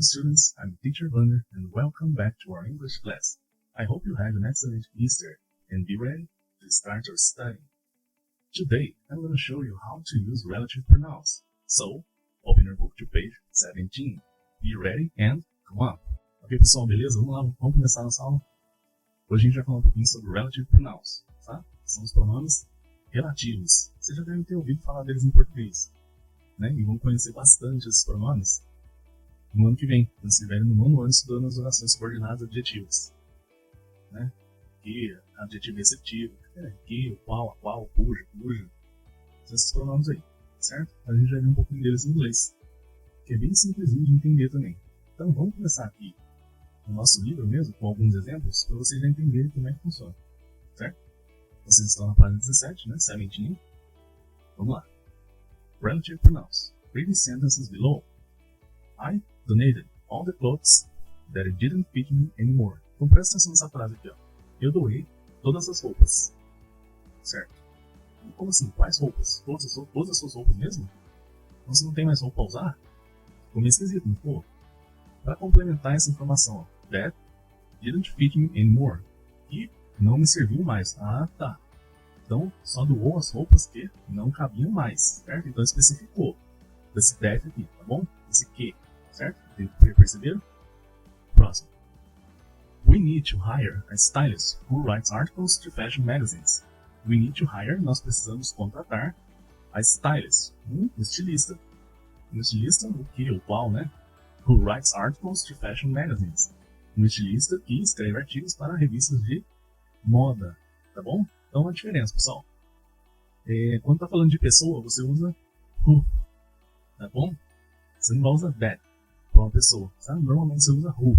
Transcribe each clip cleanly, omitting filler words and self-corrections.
students, I'm Teacher Vander and welcome back to our English class. I hope you had an excellent Easter and be ready to start your study. Today, I'm going to show you how to use relative pronouns. So, open your book to page 17. Be ready and come on. Ok, pessoal, beleza? Vamos lá, vamos começar nossa aula. Hoje a gente vai falar um pouquinho sobre relative pronouns, tá? São os pronomes relativos. Vocês já devem ter ouvido falar deles em português, né? E vão conhecer bastante esses pronomes no ano que vem, quando estiverem no nono ano estudando as orações subordinadas adjetivas, né? Que, adjetivo receptivo, que, o qual, a qual, cujo, cujo. São esses pronomes aí, certo? A gente vai ver um pouquinho deles em inglês, que é bem simplesinho de entender também. Então vamos começar aqui no nosso livro mesmo, com alguns exemplos, para vocês já entenderem como é que funciona, certo? Vocês estão na página 17, né? 17. Vamos lá. Relative pronouns. Read the sentences below. I donated all the clothes that didn't fit me anymore. Então presta atenção nessa frase aqui, ó. Eu doei todas as roupas. Certo? Como assim? Quais roupas? Todas as suas roupas mesmo? Então você não tem mais roupa pra usar? Ficou meio esquisito, não ficou? Para complementar essa informação, ó. That didn't fit me anymore. E não me serviu mais. Ah, tá. Então só doou as roupas que não cabiam mais. Certo? Então especificou. Esse that aqui, tá bom? Esse que. Certo? Perceberam? Próximo. We need to hire a stylist who writes articles to fashion magazines. We need to hire, nós precisamos contratar a stylist, estilista. Um estilista, o que, o qual, né? Who writes articles to fashion magazines. Um estilista que escreve artigos para revistas de moda, tá bom? Então a diferença, pessoal. Quando tá falando de pessoa, você usa who, tá bom? Você não vai usar that para uma pessoa, sabe? Normalmente você usa who,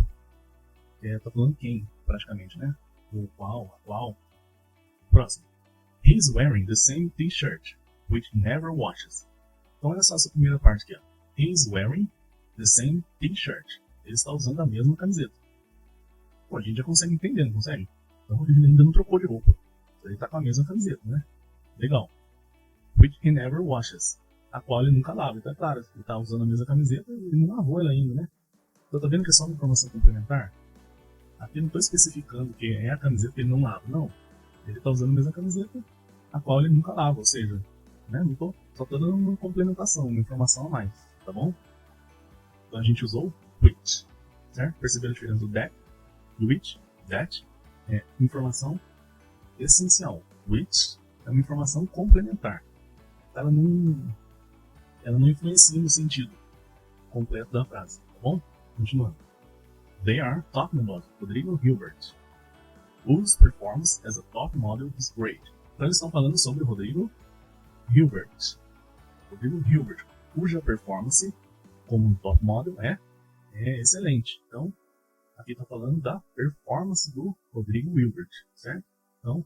que tá falando quem, praticamente, né? O qual, a qual. Próximo. He's wearing the same t-shirt, which never washes. Então olha só essa primeira parte aqui, ó. He's wearing the same t-shirt. Ele está usando a mesma camiseta. Pô, a gente já consegue entender, não consegue? Então ele ainda não trocou de roupa. Ele está com a mesma camiseta, né? Legal. Which he never washes. A qual ele nunca lava. Então é claro, ele está usando a mesma camiseta e ele não lavou ela ainda, né? Então tá vendo que é só uma informação complementar? Aqui eu não estou especificando que é a camiseta que ele não lava, não. Ele está usando a mesma camiseta, a qual ele nunca lava, ou seja, né? Só estou dando uma complementação, uma informação a mais, tá bom? Então a gente usou which, certo? Perceberam a diferença do that? Which, that, é informação essencial. Which é uma informação complementar. Ela não influencia no sentido completo da frase, tá bom? Continuando. They are talking about Rodrigo Hilbert, whose performance as a top model is great. Então eles estão falando sobre o Rodrigo Hilbert. Rodrigo Hilbert, cuja performance como um top model é excelente. Então, aqui está falando da performance do Rodrigo Hilbert, certo? Então,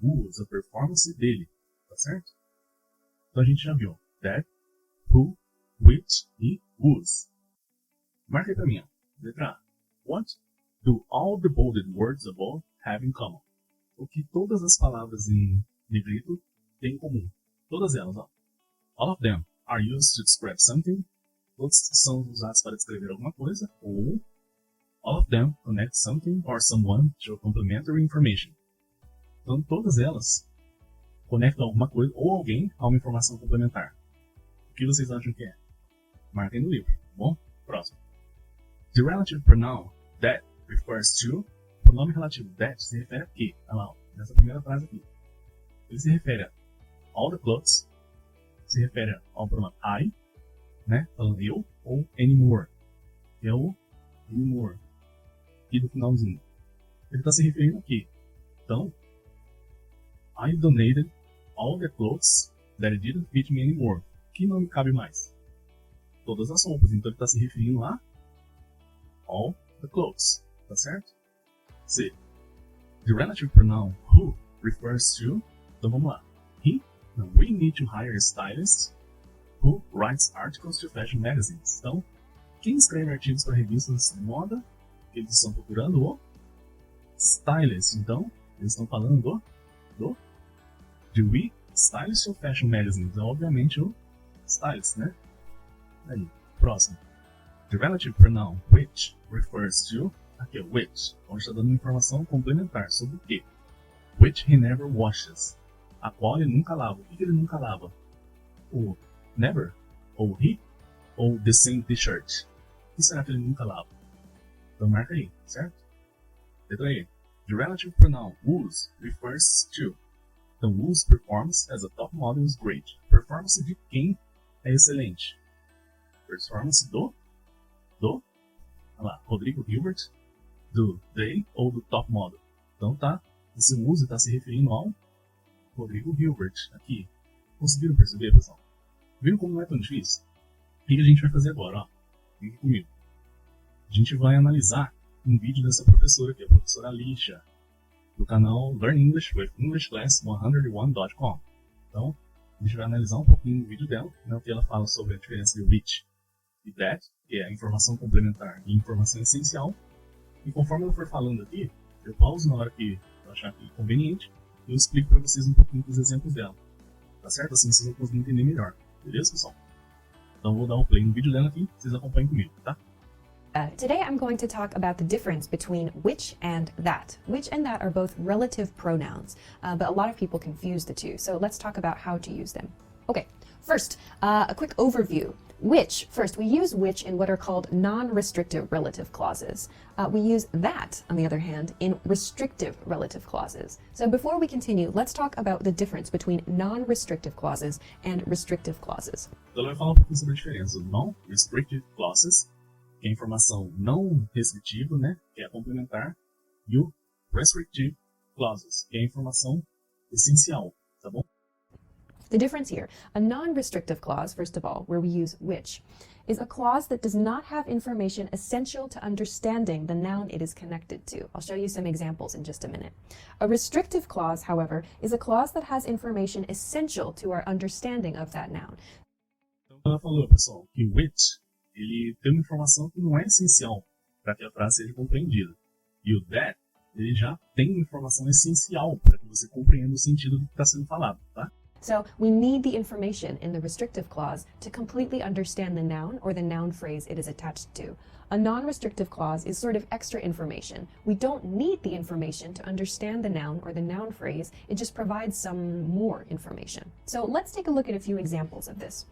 a performance dele, tá certo? Então a gente já viu that, who, which e whose. Marca aí pra mim, ó. Letra A. What do all the bolded words above have in common? O que todas as palavras em negrito têm em comum? Todas elas, ó. All of them are used to describe something. Todos são usados para descrever alguma coisa. Ou all of them connect something or someone to complementary information. Então todas elas conectam alguma coisa ou alguém a uma informação complementar. O que vocês acham que é? Marquem no livro, tá bom? Próximo. The relative pronoun that refers to. O pronome relativo that se refere a que? Olha lá, nessa primeira frase aqui. Ele se refere a all the clothes, se refere ao pronome I, né? Falando eu, ou anymore. Que é o anymore. Aqui do finalzinho. Ele está se referindo aqui. Então, I donated all the clothes that didn't fit me anymore. Que não me cabe mais? Todas as roupas. Então ele está se referindo a all the clothes, tá certo? C. The relative pronoun who refers to. Então vamos lá. We need to hire a stylist who writes articles to fashion magazines. Então, quem escreve artigos para revistas de moda, que eles estão procurando o stylist. Então, eles estão falando do we stylist ou fashion magazines. Então, obviamente o stylist, né? Aí, próximo. The relative pronoun which refers to, aqui which, onde está dando informação complementar sobre o que. Which he never washes, a qual ele nunca lava. O que ele nunca lava? O never, ou he, ou the same t-shirt. O que será que ele nunca lava? Então marca aí, certo? Letra E. The relative pronoun whose refers to. Então, whose performance as a top model is great. Performance de quem é excelente? Performance do, olha lá, Rodrigo Hilbert, do they ou do top model. Então tá, esse whose está se referindo ao Rodrigo Hilbert aqui. Conseguiram perceber, pessoal? Viram como não é tão difícil? O que a gente vai fazer agora? Ó? Vem aqui comigo. A gente vai analisar um vídeo dessa professora aqui, a professora Alicia, do canal Learn English with EnglishClass101.com. Então, a gente vai analisar um pouquinho do vídeo dela, né, o que ela fala sobre a diferença de which e that, que é a informação complementar e informação essencial. E conforme ela for falando aqui, eu pauso na hora que eu achar aqui conveniente e eu explico para vocês um pouquinho dos exemplos dela. Tá certo? Assim vocês vão conseguir entender melhor. Beleza, pessoal? Então vou dar um play no vídeo dela aqui, vocês acompanhem comigo, tá? Today I'm going to talk about the difference between which and that. Which and that are both relative pronouns, but a lot of people confuse the two. So let's talk about how to use them. Okay, first, a quick overview. Which, first, we use which in what are called non-restrictive relative clauses. We use that, on the other hand, in restrictive relative clauses. So before we continue, let's talk about the difference between non-restrictive clauses and restrictive clauses. Então ela vai falar um pouquinho sobre a diferença do non-restrictive clauses, que é a informação não restritiva, né, que é a complementar, e o restrictive clauses, que é a informação essencial, tá bom? The difference here, a non-restrictive clause, first of all, where we use which, is a clause that does not have information essential to understanding the noun it is connected to. I'll show you some examples in just a minute. A restrictive clause, however, is a clause that has information essential to our understanding of that noun. Então ela falou, pessoal, que which, ele tem uma informação que não é essencial para que a frase seja compreendida. E o that, ele já tem uma informação essencial para que você compreenda o sentido do que está sendo falado, tá? So we need the information in the restrictive clause to completely understand the noun or the noun phrase it is attached to. A non-restrictive clause is sort of extra information. We don't need the information to understand the noun or the noun phrase, it just provides some more information. So let's take a look at a few examples of this.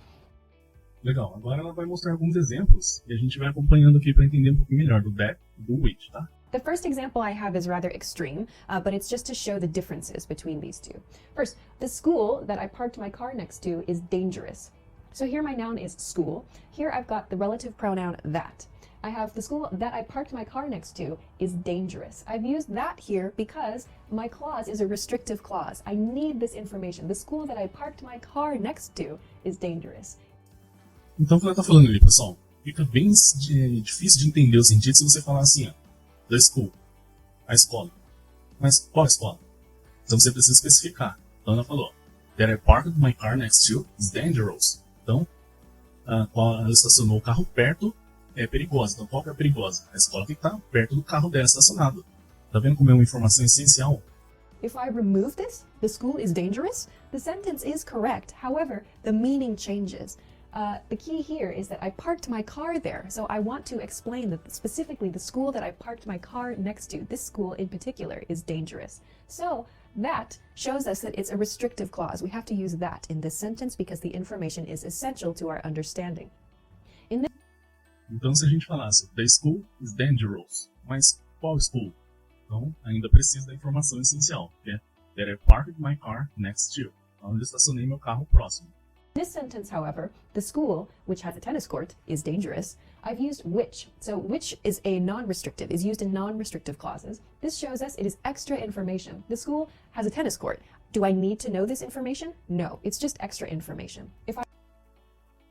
Legal, agora ela vai mostrar alguns exemplos e a gente vai acompanhando aqui para entender um pouquinho melhor do that e do which, tá? The first example I have is rather extreme, but it's just to show the differences between these two. First, the school that I parked my car next to is dangerous. So here my noun is school. Here I've got the relative pronoun that. I have the school that I parked my car next to is dangerous. I've used that here because my clause is a restrictive clause. I need this information. The school that I parked my car next to is dangerous. Então, o que ela está falando ali, pessoal, fica bem difícil de entender o sentido se você falar assim, ó, the school, a escola. Mas qual escola? Então você precisa especificar. Então ela falou, that I parked my car next to is dangerous. Então, ela estacionou o carro perto é perigosa. Então qual que é a perigosa? A escola que está perto do carro dela estacionado. Tá vendo como é uma informação essencial? If I remove this, the school is dangerous, the sentence is correct. However, the meaning changes. The key here is that I parked my car there, so I want to explain that specifically the school that I parked my car next to, this school in particular, is dangerous. So that shows us that it's a restrictive clause. We have to use that in this sentence because the information is essential to our understanding. Então se a gente falasse, the school is dangerous, mas qual school? Então ainda precisa da informação essencial, que é that I parked my car next to. Então eu estacionei meu carro próximo. In this sentence, however, the school, which has a tennis court, is dangerous. I've used which. So which is a non-restrictive, is used in non-restrictive clauses. This shows us it is extra information. The school has a tennis court. Do I need to know this information? No, it's just extra information.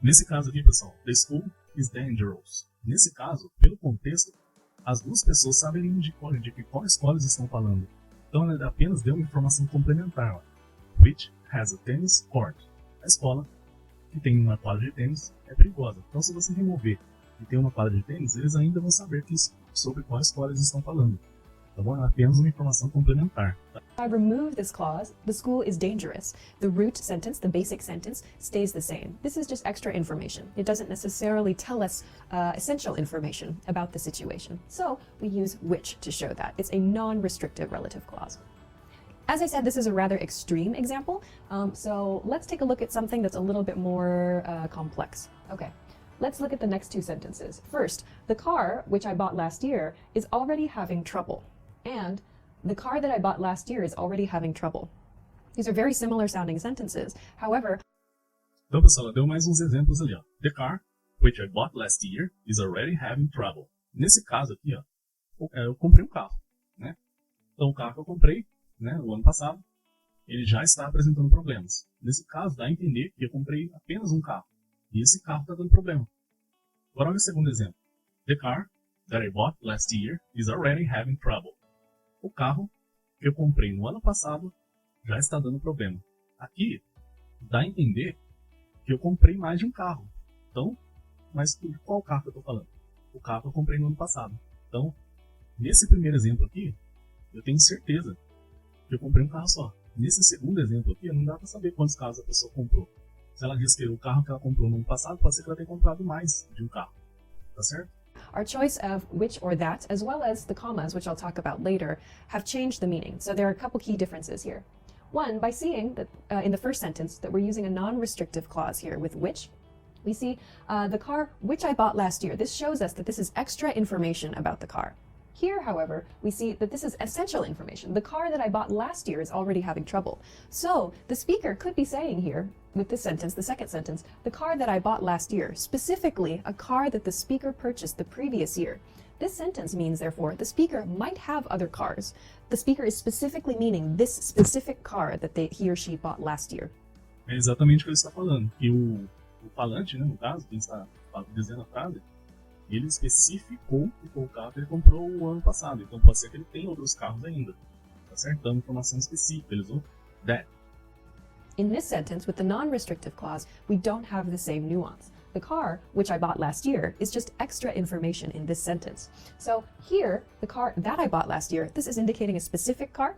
Nesse caso aqui, pessoal, the school is dangerous. Nesse caso, pelo contexto, as duas pessoas sabem de qual escola eles estão falando. Então ela apenas deu uma informação complementar. Ó. Which has a tennis court. A escola que tem uma quadra de tênis é perigosa. Então, se você remover e tem uma quadra de tênis, eles ainda vão saber sobre qual escola eles estão falando. tá bom? É apenas uma informação complementar. Tá? If I remove this clause, the school is dangerous. The root sentence, the basic sentence, stays the same. This is just extra information. It doesn't necessarily tell us essential information about the situation. So we use which to show that. It's a non-restrictive relative clause. As I said, this is a rather extreme example, so let's take a look at something that's a little bit more complex. Okay, let's look at the next two sentences. First, the car, which I bought last year, is already having trouble. And the car that I bought last year is already having trouble. These are very similar sounding sentences. However, então, pessoal, ela deu mais uns exemplos ali, ó. The car, which I bought last year, is already having trouble. Nesse caso aqui, ó, eu comprei um carro, né? Então, o carro que eu comprei, né, no ano passado, ele já está apresentando problemas. Nesse caso, dá a entender que eu comprei apenas um carro. E esse carro está dando problema. Agora, olha o segundo exemplo. The car that I bought last year is already having trouble. O carro que eu comprei no ano passado já está dando problema. Aqui, dá a entender que eu comprei mais de um carro. Então, mas qual carro que eu estou falando? O carro que eu comprei no ano passado. Então, nesse primeiro exemplo aqui, eu tenho certeza que eu comprei um carro só. Nesse segundo exemplo aqui, não dá para saber quantos carros a pessoa comprou. Se ela diz que o carro que ela comprou no ano passado, pode ser que ela tenha comprado mais de um carro. Tá certo? our choice of which or that, as well as the commas, which I'll talk about later, have changed the meaning. So there are a couple key differences here. One, by seeing that in the first sentence that we're using a non-restrictive clause here with which, we see the car which I bought last year. This shows us that this is extra information about the car. Here, however, we see that this is essential information. The car that I bought last year is already having trouble. So the speaker could be saying here, with this sentence, the second sentence, the car that I bought last year, specifically a car that the speaker purchased the previous year. This sentence means, therefore, the speaker might have other cars. The speaker is specifically meaning this specific car that he or she bought last year. É exatamente o que ele está falando. Que o falante, né, no caso, quem está dizendo a frase, ele especificou que foi o carro que ele comprou o ano passado. Então pode ser que ele tenha outros carros ainda. Tá certo? Então, informação específica. Ele usou that. In this sentence, with the non-restrictive clause, we don't have the same nuance. The car, which I bought last year, is just extra information in this sentence. So here, the car that I bought last year, this is indicating a specific car.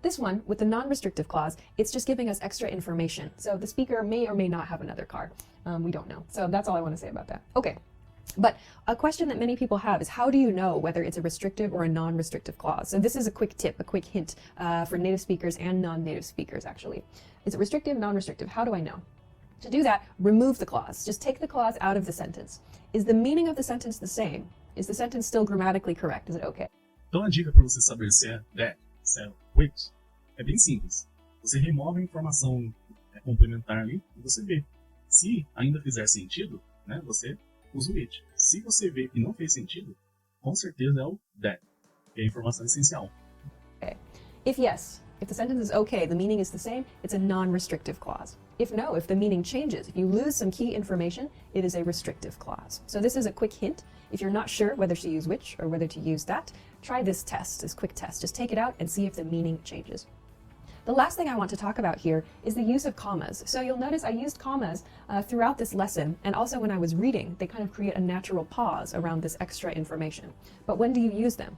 This one, with the non-restrictive clause, it's just giving us extra information. So the speaker may or may not have another car. We don't know. So that's all I want to say about that. Okay. But a question that many people have is, how do you know whether it's a restrictive or a non-restrictive clause? So this is a quick tip, a quick hint for native speakers and non-native speakers, actually. Is it restrictive, non-restrictive? How do I know? To do that, remove the clause. Just take the clause out of the sentence. Is the meaning of the sentence the same? Is the sentence still grammatically correct? Is it okay? Então a dica para você saber se é that, se é which, é bem simples. Você remove a informação complementar ali e você vê. Se ainda fizer sentido, né, você usa o which. Se você vê que não fez sentido, com certeza é o that, que é a informação essencial. Okay. If yes, if the sentence is okay, the meaning is the same, it's a non-restrictive clause. If no, if the meaning changes, if you lose some key information, it is a restrictive clause. So this is a quick hint. If you're not sure whether to use which or whether to use that, try this test, this quick test. Just take it out and see if the meaning changes. The last thing I want to talk about here is the use of commas. So you'll notice I used commas throughout this lesson, and also when I was reading, they kind of create a natural pause around this extra information. But when do you use them?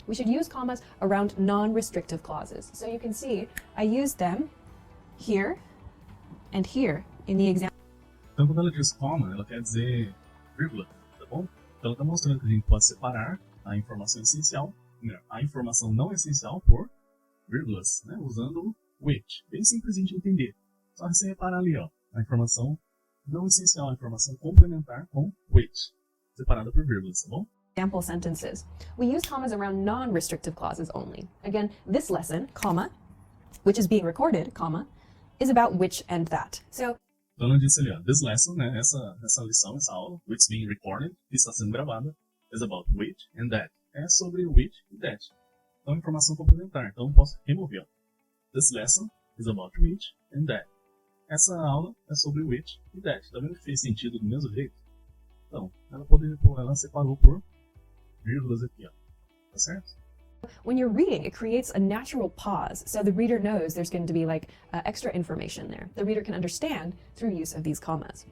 We should use commas around non-restrictive clauses. So you can see I used them here and here in the example. Então quando ela diz comma, ela quer dizer vírgula, tá bom? Então ela está mostrando que a gente pode separar a informação essencial, a informação não essencial por vírgulas, né? Usando which. Bem simples de entender. Só você reparar ali, ó, a informação não essencial, a informação complementar com which, separada por vírgulas, tá bom? Example sentences. We use commas around non-restrictive clauses only. Again, this lesson, comma, which is being recorded, comma, is about which and that. So, então ela disse ali, ó, this lesson, né, essa lição, essa aula, which is being recorded, que está sendo gravada, is about which and that. É sobre which e that. Então, informação complementar. Então, eu posso remover. Ó. This lesson is about which and that. Essa aula é sobre which e that. Tá vendo que fez sentido do mesmo jeito? Então, ela separou por vírgulas aqui, ó. Tá certo? When you're reading, it creates a natural pause, so the reader knows there's going to be like extra information there. The reader can understand through use of these commas.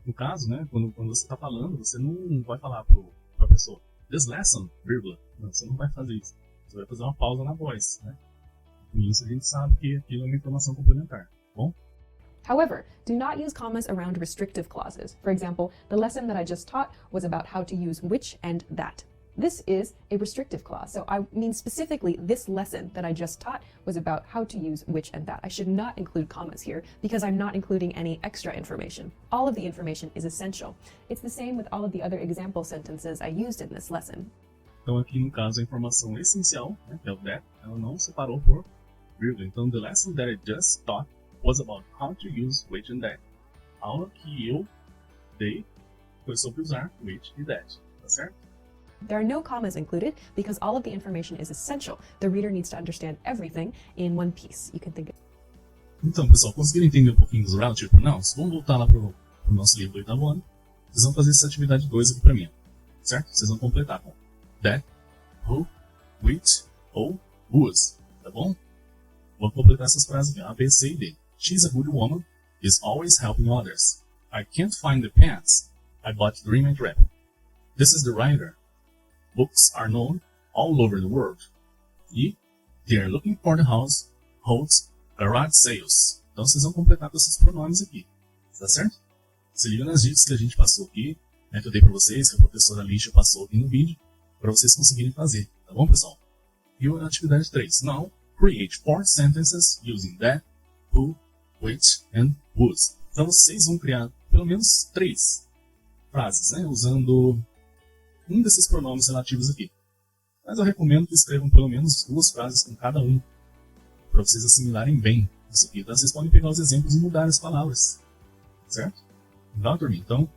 No caso, né, quando você está falando, você não vai falar para a pessoa, this lesson, vírgula. Não, você não vai fazer isso. Você vai fazer uma pausa na voz, né? Com isso a gente sabe que aquilo é uma informação complementar, tá bom? However, do not use commas around restrictive clauses. For example, the lesson that I just taught was about how to use which and that. This is a restrictive clause, so I mean specifically this lesson that I just taught was about how to use which and that. I should not include commas here because I'm not including any extra information. All of the information is essential. It's the same with all of the other example sentences I used in this lesson. Então aqui no caso a informação essencial, né, que é o that, ela não separou por vírgula. Então the lesson that I just taught was about how to use which and that. A aula que eu dei foi sobre usar which e that, tá certo? There are no commas included because all of the information is essential. The reader needs to understand everything in one piece. You can think of... Então, pessoal, conseguiram entender um pouquinho dos relative pronouns? Vamos voltar lá pro nosso livro do oitavo ano. Vocês vão fazer essa atividade 2 aqui pra mim, certo? Vocês vão completar com that, who, which ou whose, tá bom? Vou completar essas frases aqui, A, B, C e D. She's a good woman, is always helping others. I can't find the pants. I bought Dream and Rap. This is the writer. Books are known all over the world. E they are looking for the house, holds, garage sales. Então vocês vão completar com esses pronomes aqui, tá certo? Se liga nas dicas que a gente passou aqui, né, que eu dei para vocês, que a professora Lixa passou aqui no vídeo, para vocês conseguirem fazer, tá bom, pessoal? E a atividade 3. Now, create 4 sentences using that, who, which and whose. Então vocês vão criar pelo menos 3 frases, né, usando um desses pronomes relativos aqui. Mas eu recomendo que escrevam pelo menos 2 frases com cada um, para vocês assimilarem bem isso aqui. Então vocês podem pegar os exemplos e mudar as palavras, certo? Legal, turminha? Então,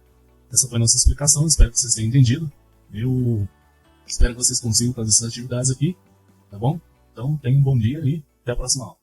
essa foi a nossa explicação. Espero que vocês tenham entendido. Eu espero que vocês consigam fazer essas atividades aqui, tá bom? Então, tenham um bom dia e até a próxima aula.